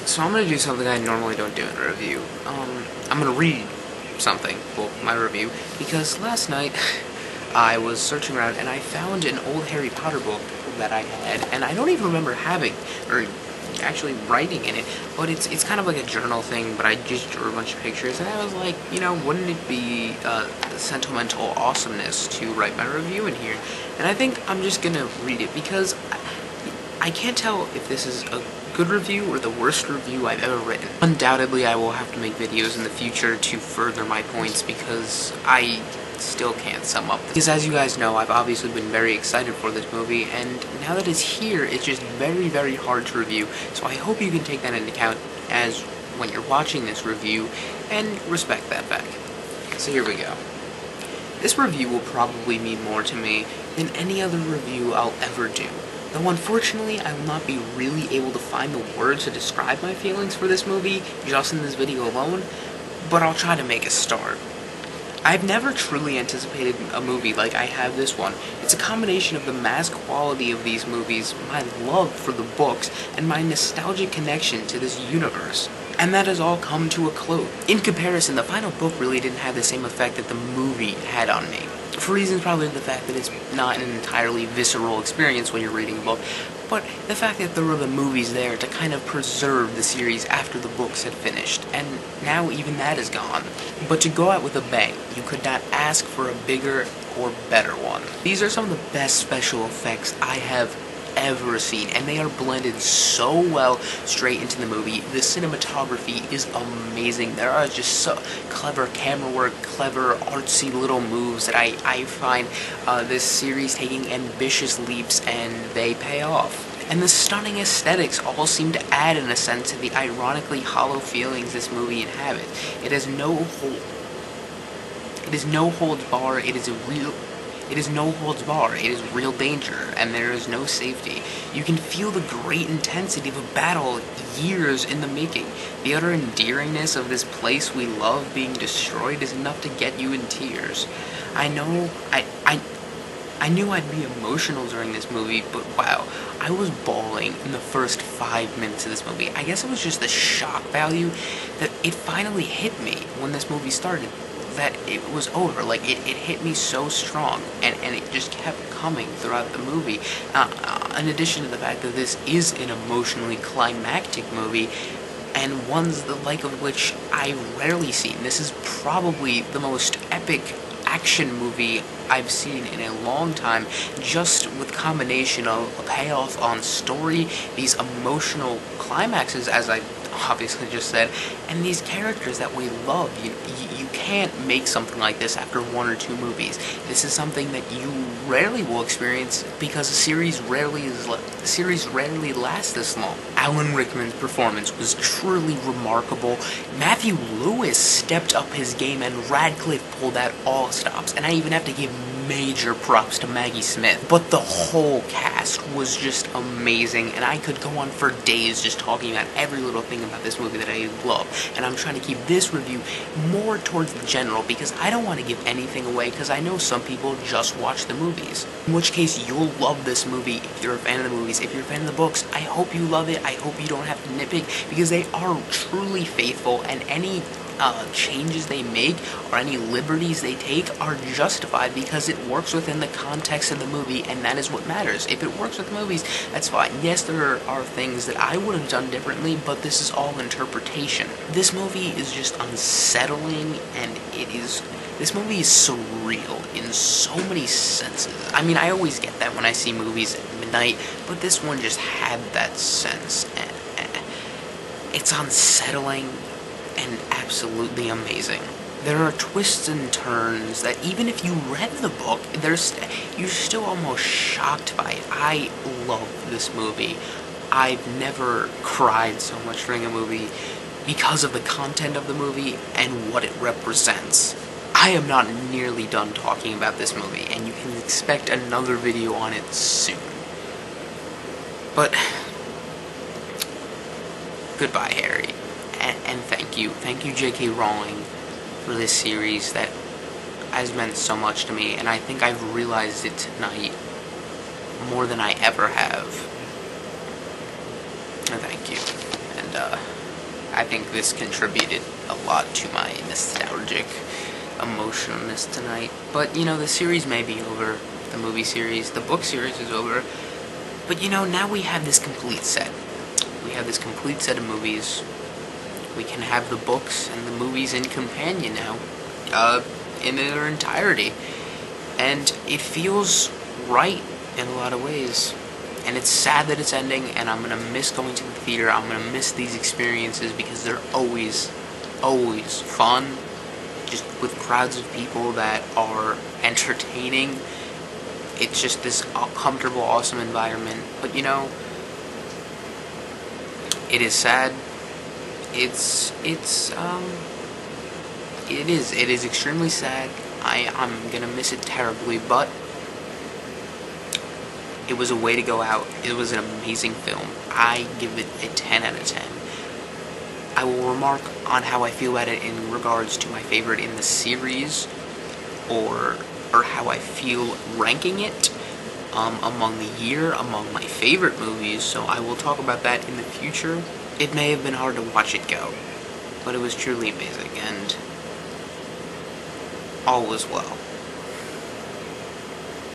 So I'm gonna do something I normally don't do in a review. I'm gonna read something, well, my review, because last night I was searching around and I found an old Harry Potter book that I had, and I don't even remember having, or actually writing in it, but it's kind of like a journal thing, but I just drew a bunch of pictures, and I was like, wouldn't it be sentimental awesomeness to write my review in here? And I think I'm just gonna read it, because I can't tell if this is a good review or the worst review I've ever written. Undoubtedly, I will have to make videos in the future to further my points because I still can't sum up. Because as you guys know, I've obviously been very excited for this movie, and now that it's here, it's just very, very hard to review. So I hope you can take that into account as when you're watching this review and respect that fact. So here we go. This review will probably mean more to me than any other review I'll ever do. Though unfortunately, I will not be really able to find the words to describe my feelings for this movie just in this video alone, but I'll try to make a start. I've never truly anticipated a movie like I have this one. It's a combination of the mass quality of these movies, my love for the books, and my nostalgic connection to this universe. And that has all come to a close. In comparison, the final book really didn't have the same effect that the movie had on me. For reasons probably the fact that it's not an entirely visceral experience when you're reading a book, but the fact that there were the movies there to kind of preserve the series after the books had finished, and now even that is gone. But to go out with a bang, you could not ask for a bigger or better one. These are some of the best special effects I have ever seen, and they are blended so well straight into the movie. The cinematography is amazing. There are just so clever camera work, clever artsy little moves that I find this series taking ambitious leaps, and they pay off. And the stunning aesthetics all seem to add, in a sense, to the ironically hollow feelings this movie inhabits. It is no holds bar. It is no holds bar, it is real danger, and there is no safety. You can feel the great intensity of a battle years in the making. The utter endearingness of this place we love being destroyed is enough to get you in tears. I knew I'd be emotional during this movie, but wow, I was bawling in the first 5 minutes of this movie. I guess it was just the shock value that it finally hit me when this movie started, that it was over. Like, it hit me so strong, and it just kept coming throughout the movie. In addition to the fact that this is an emotionally climactic movie, and one's the like of which I rarely seen. This is probably the most epic action movie I've seen in a long time, just with combination of a payoff on story, these emotional climaxes, as I obviously just said, and these characters that we love. You can't make something like this after 1 or 2 movies. This is something that you rarely will experience because the series rarely lasts this long. Alan Rickman's performance was truly remarkable. Matthew Lewis stepped up his game, and Radcliffe pulled out all stops. And I even have to give major props to Maggie Smith. But the whole cast was just amazing, and I could go on for days just talking about every little thing about this movie that I love. And I'm trying to keep this review more towards the general, because I don't want to give anything away, because I know some people just watch the movies. In which case, you'll love this movie if you're a fan of the movies. If you're a fan of the books, I hope you love it. I hope you don't have to nitpick, because they are truly faithful, and any changes they make or any liberties they take are justified because it works within the context of the movie, and that is what matters. If it works with movies, that's fine. Yes, there are things that I would have done differently, but this is all interpretation. This movie is just unsettling, and this movie is surreal in so many senses. I mean, I always get that when I see movies at midnight, but this one just had that sense. It's unsettling and absolutely amazing. There are twists and turns that even if you read the book, you're still almost shocked by it. I love this movie. I've never cried so much during a movie because of the content of the movie and what it represents. I am not nearly done talking about this movie, and you can expect another video on it soon. But goodbye, Harry. And thank you, J.K. Rowling, for this series that has meant so much to me, and I think I've realized it tonight more than I ever have. And thank you, and I think this contributed a lot to my nostalgic emotionalness tonight. But, you know, the series may be over. The movie series, the book series is over. But, you know, now we have this complete set. We have this complete set of movies. We can have the books and the movies in companion now, in their entirety. And it feels right in a lot of ways. And it's sad that it's ending, and I'm gonna miss going to the theater. I'm gonna miss these experiences because they're always fun. Just with crowds of people that are entertaining. It's just this comfortable, awesome environment. But, you know, it is sad. It is extremely sad. I'm gonna miss it terribly, but it was a way to go out. It was an amazing film. I give it a 10 out of 10. I will remark on how I feel about it in regards to my favorite in the series, or how I feel ranking it among the year, among my favorite movies, so I will talk about that in the future. It may have been hard to watch it go, but it was truly amazing, and all was well.